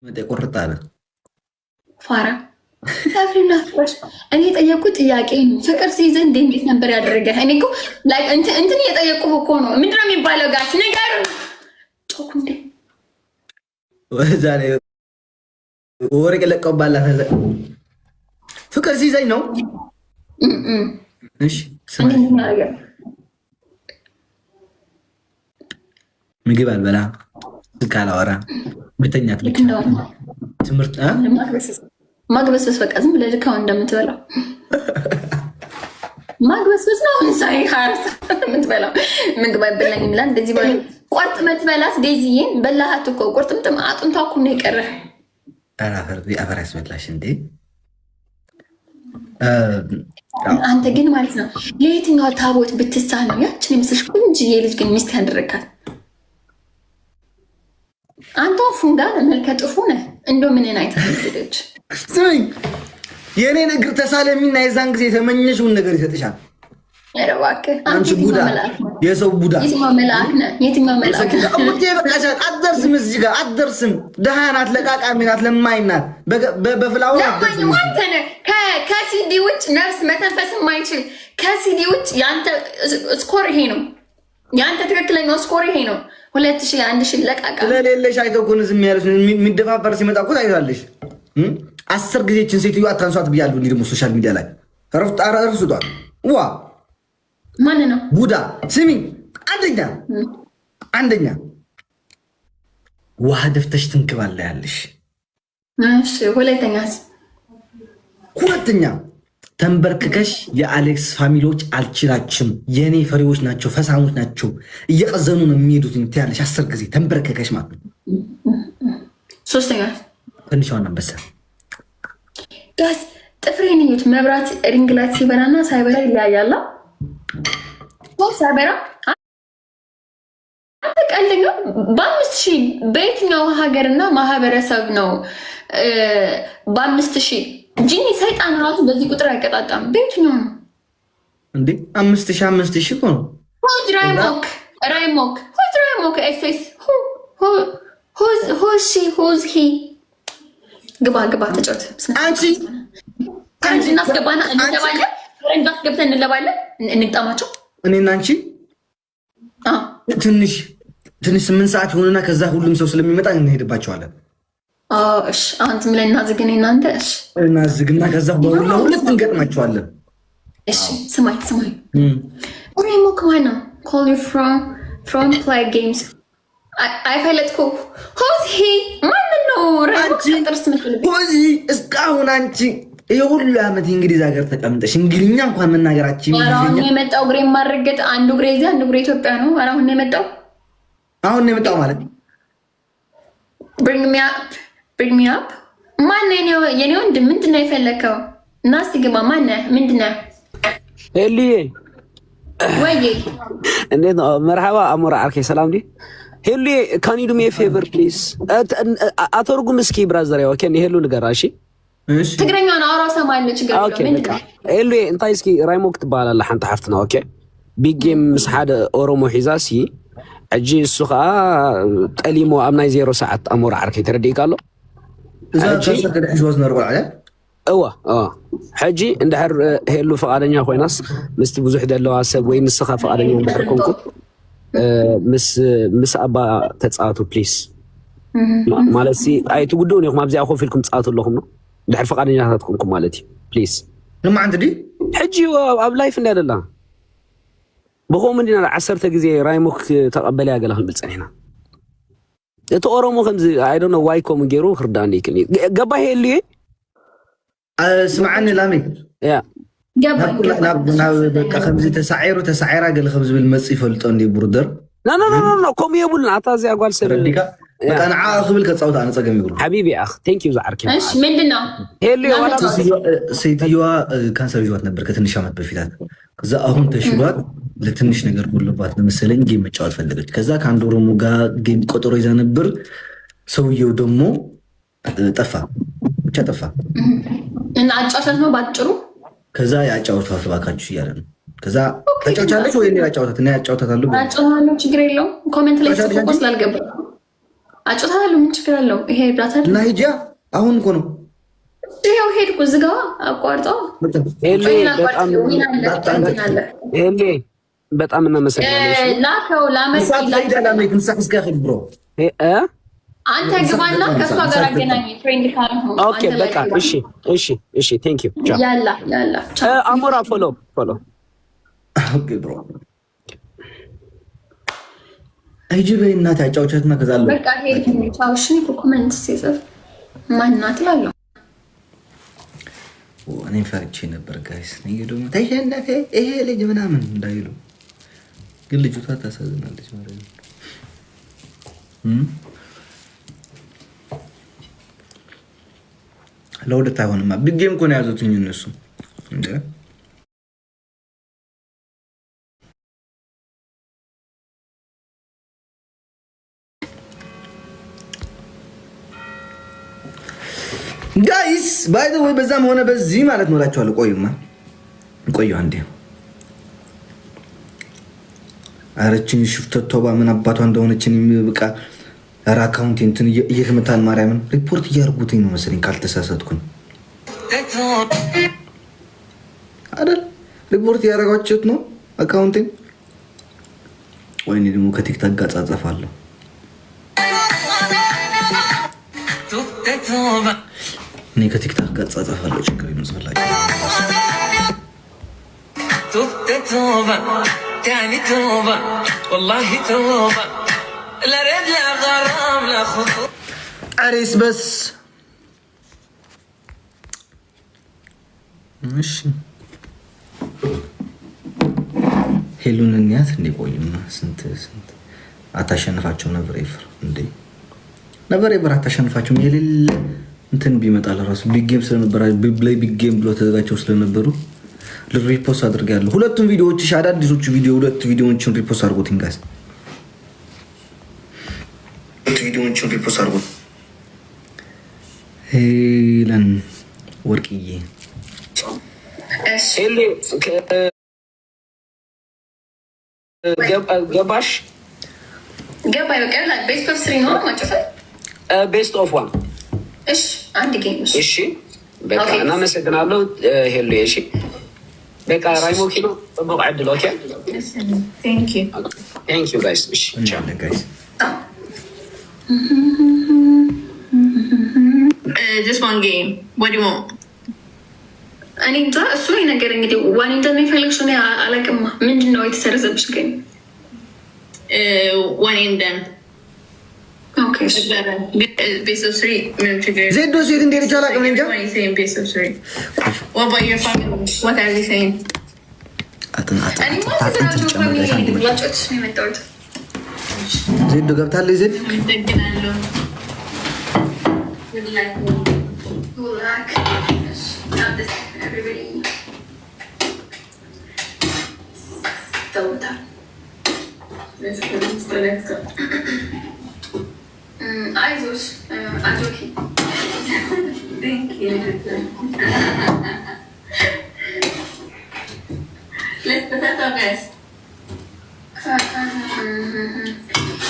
መጤ ቁርጥ አለ ፋራ ታፍሪና ፍቅር እኔ የጠየኩት ጥያቄ ነው። ፍቅር ሲይዝ እንዴት ነበር ያደረገ? እኔ እኮ ላይክ እንትን እየጠየኩህ እኮ ነው። ምንድን ነው የሚባለው? ጋር ነገር ጮኩ እንዴ ወዛኔ ወሬ ለቀው ባላተ ፍቅር ሲይዘኝ ነው። እሺ ምግብ አልበላ ካላወራ ምተኛት ትምህርት ማግበስበስ በቃ ዝም ብለህ ልካውን እንደምትበላው ማግበስበስ ነው። እንሳይ ሀርስ የምትበላው ምግብ አይበላኝም ብላ እንደዚህ በላ ቁርጥ የምትበላት ዴዚዬን በላሃት እኮ ቁርጥምጥም አጥንቷ እኮ ነው የቀረህ። አፈር ያስበላሽ እንዴ አንተ ግን ማለት ነው ለየትኛው ታቦት ብትሳህ ነው ያችን የምስልሽ ቁንጅዬ ልጅ ግን ሚስት ያደረካል? አንተ ፉንጋ መልከ ጥፉ ነህ። እንደው ምንን አይተህ ስሚ የኔ ነገር ተሳለሚና የዛን ጊዜ የተመኘሽውን ነገር ይሰጥሻል። ኧረ እባክህ አንቺ ቡዳ፣ የሰው ቡዳ። የትኛው መልአክ ነህ? የትኛው መልአክ ነህ? አሙቴ በቃሽ። አትደርስም፣ እዚህ ጋር አትደርስም። ደሃ ናት፣ ለቃቃሚ ናት፣ ለማኝ ናት። በፍላው አንተ ነህ ከሲዲ ውጭ ነፍስ መተንፈስ የማይችል ከሲዲ ውጭ ያንተ ስኮር ይሄ ነው። ያንተ ትክክለኛው ስኮር ይሄ ነው። 2000 1000 ለቃቃ ለሌለሽ አይተኩን ዝም ያለሽ የሚደፋፈር ሲመጣ እኮ ታይታለሽ። 10 ጊዜችን ሴትዮ አታንሷት ብያለሁ። እንዲህ ደግሞ ሶሻል ሚዲያ ላይ ረፍሱቷል። ዋ ማን ነው ቡዳ? ስሚ አንደኛ ውሃ ደፍተሽ ትንክባለ ያለሽ። እሺ ሁለተኛ ተንበርክከሽ የአሌክስ ፋሚሊዎች አልችላችም፣ የኔ ፈሪዎች ናቸው፣ ፈሳሞች ናቸው፣ እየቀዘኑ ነው የሚሄዱት ትያለሽ። 10 ጊዜ ተንበርክከሽ ማለት ነው። ሶስተኛ ትንሿን አንበሳ ጋስ ጥፍሬን እዩት። መብራት ሪንግላት ሲበራና ሳይበራ ይለያያል። ሳይበራ ቀልኛ በ5000 በየትኛው ሀገርና ማህበረሰብ ነው በ5000 ጂኒ ሰይጣን ራሱ በዚህ ቁጥር አይቀጣጣም። በየትኛው ነው እንዴ? 5000 እኮ ነው። ራይሞክ ኤፌስ ሁዝ ሂ ግባ ተጫወት። አንቺ እናስገባና እንለባለን። ፈረንጅ አስገብተን እንለባለን፣ እንግጣማቸው። እኔና አንቺ ትንሽ 8 ሰዓት ይሆንና ከዛ ሁሉም ሰው ስለሚመጣ እንሄድባቸዋለን። እሺ አንተ ምን ላይ እናዝግን እናንተ? እሺ እናዝግና ከዛ ሁለት እንገጥማቸዋለን። እሺ ስማይ ራይሞክ ዋና call you from play games አይፈለጥኩ who's he ማን ነው? ራይሞክ ጥርስ ምትልብ who's he እስካሁን አንቺ የሁሉ ዓመት እንግሊዝ ሀገር ተቀምጠሽ እንግሊዝኛ እንኳን መናገራችን አሁን የመጣው ግሬ ማረገጥ አንዱ ግሬ እዚህ አንዱ ግሬ ኢትዮጵያ ነው። አሁን ነው የመጣው ማለት bring me up ማን ነው የኔ ወንድ? ምንድን ነው የፈለከው? እና እስቲ ግባ። ማን ነው? ምንድን ነው? ሄልዬ ወይ እንዴት ነው? መርሐባ አሞራ አርኬ ሰላም ዲ ሄልዬ ካን ዩ ዱ ሚ ኤ ፌቨር ፕሊዝ አተርጉም እስኪ ብራዘር ያው ከኔ ሄሉ ንገራ። እሺ ትግረኛ ነው አውራ ሰማለ ችግር የለውም። ምንድን ነው ሄልዬ እንታይ እስኪ ራይሞክ ትባላለህ ሓንታ ሓፍትና ኦኬ ቢግ ጌም ምስ ሓደ ኦሮሞ ሒዛሲ ሕጂ እሱ ከዓ ጠሊሞ ኣብ ናይ 0 ሰዓት ኣሞራ ዓርኬ ተረዲእካ ኣሎ ሕጂ እንድሕር ሄሉ ፈቃደኛ ኮይናስ ምስቲ ብዙሕ ዘለዋ ሰብ ወይ ንስኻ ፈቃደኛ እንድሕር ኮንኩ ምስ ኣባ ተፃወቱ ፕሊዝ ማለት ሲ ኣይትጉድኡን ኢኹም ኣብዚኣ ኮፍ ኢልኩም ትፃወቱ ኣለኹም ነው እንድሕር ፈቃደኛታት ኮንኩም ማለት እዩ ፕሊዝ ንማዓንቲ ዲ ሕጂ ኣብ ላይፍ እንታይ ደላ ብኸም እንዲና 10 ጊዜ ራይሞክ ተቐበለ ያገላ ክንብል ፀኒሕና እቲ ኦሮሞ ከምዚ አይ ዶንት ኖ ዋይ ኮም ገይሩ ክርዳኒ ይክኒ ገባ ሄልዬ ስምዓኒ ላሚ ያ ናብ በቃ ከምዚ ተሳዒራ ገለ ከም ዝብል መፅ ይፈልጦ እንዲ ብሩደር ኖ ኮም የቡልና ኣታ እዚኣ ጓል ሰብ በቃ ንዓ ክብል ከፃውታ ኣነ ፀገም ይብሉ ሓቢቢ ኣኽ ቴንክ ዩ ዝዓርኪ እሺ ምንድን ነው ሄልዬ ዋላ ሴትዮዋ ካንሰር ይዟት ነበር ከትንሽ ዓመት በፊታት ከዛ አሁን ተሽሏት ለትንሽ ነገር ሁሉባት ለመሰለኝ ጌም መጫወት ፈለገች። ከዛ ከአንድ ኦሮሞ ጋር ጌም ቆጠሮ ይዛ ነበር። ሰውየው ደግሞ ጠፋ እና አጫውታት ነው ባጭሩ። ከዛ ያጫውቷት እባካችሁ እያለ ነው። ከዛ ተጫውቻለች ወይ እኔ ያጫውታት እና ያጫውታታለሁ ችግር የለውም። ኮሜንት ላይ ጽፎ ስላልገባ አጭታለሁ። ምን ችግር አለው? ይሄ እርዳታ እና ሂጂ። አሁን እኮ ነው ይሄው ሄድኩ። ዝጋ አቋርጠው። በጣም እናመሰግናለን። ላከው ላመጣ አንተ ግባና ከእሷ ጋር አገናኝ። ፍሬንድ ካልሆነ ኦኬ በቃ እሺ ቴንክ ዩ ያላ አሞራ ፎሎ ኦኬ ብሮ አይጂ በእናትህ አጫውቻትና ከዛ አለው በቃ ሄድ ቻውሽ ኮሜንት ሲጽፍ ማናት ላለው እኔ ፈርቼ ነበር ጋይስ። ነኝ ደግሞ ተሸነፈ ይሄ ልጅ ምናምን እንዳይሉ ግን ልጅቷ ታሳዝናለች ማለት ነው። ለሁለት አይሆንማ። ቢግ ጌም እኮ ነው ያዙትኝ እነሱ እንዴ። ጋይስ ባይ ዘ ወይ በዛም ሆነ በዚህ ማለት ነው እላችኋለሁ። ቆዩ አንዴ። አረችን ሽፍተት ቶባ ምን አባቷ እንደሆነችን በቃ ራ አካውንት እንትን እየተመታን ማርያምን ሪፖርት እያደረጉትኝ ነው መሰለኝ ካልተሳሳትኩኝ አይደል? ሪፖርት እያደረጋችሁት ነው አካውንቴን። ወይኔ ደግሞ ከቲክታክ ጋር ጻጻፋለሁ። እኔ ከቲክታክ ጋር ጻጻፋለሁ። ችግር ይመስላል አሪስ በስ እሺ ሄሉን እንያት እንዴ? ቆይማ ስንት አታሸንፋቸው ነበር ይፍር እንዴ ነበር ይብራ አታሸንፋቸው የሌለ እንትን ቢመጣ ለራሱ ቢግ ጌም ስለነበረ ቢግ ጌም ብሎ ተዘጋጅተው ስለነበሩ ለሪፖስት አድርጋለሁ። ሁለቱም ቪዲዮዎች አዳዲሶቹ ሁለት ቪዲዮዎችን ሪፖስት አድርጎት እንጋስ ቪዲዮዎችን ሪፖስት አድርጎት ሄለን ወርቅዬ ገባሽ? ገባ ይበቃል። ቤስት ኦፍ 3 ነው ማጨፈ ቤስት ኦፍ 1 እሺ አንድ ጌም እሺ በቃ እናመሰግናለሁ ሄሉ። እሺ በቃ ራይሞ ኪሎ በመቃደል ኦኬ ቴንክ ዩ ጋይስ። እሺ ቻው ጋይስ። just one game what do you want? እኔ እንጃ እሱ ነገር እንግዲህ ዋን እንደሚፈልግ እሱ ነው አላውቅም። ምንድን ነው የተሰረዘብሽ ግን? ዋን እንደም ኦኬ ቤስ ኦፍ 3 ምንም ችግር ዜዶ ሴት እንዴት ይቻላል? ምን እንጃ ቤስ ኦፍ 3 what about your family? what are they saying? ዜዶ ገብታለች። ዜድ አይዞሽ አጆኪ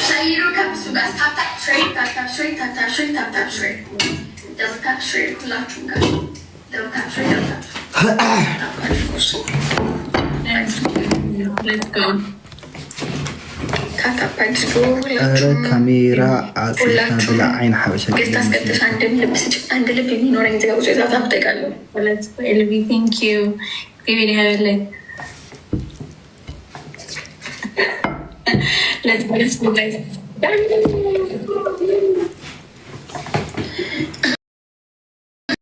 Shayiro kapsu gas tap straight double tap straight ሁላችሁም ጋር double tap straight let's go ካሜራ አጥታ ብላ አይን ሐበሻ ገስታስቀጥሽ አንድ ልብ የሚኖረኝ ዘጋው ዛታ አጠቃለሁ let's go LV thank you ቪዲዮ ላይ let's go guys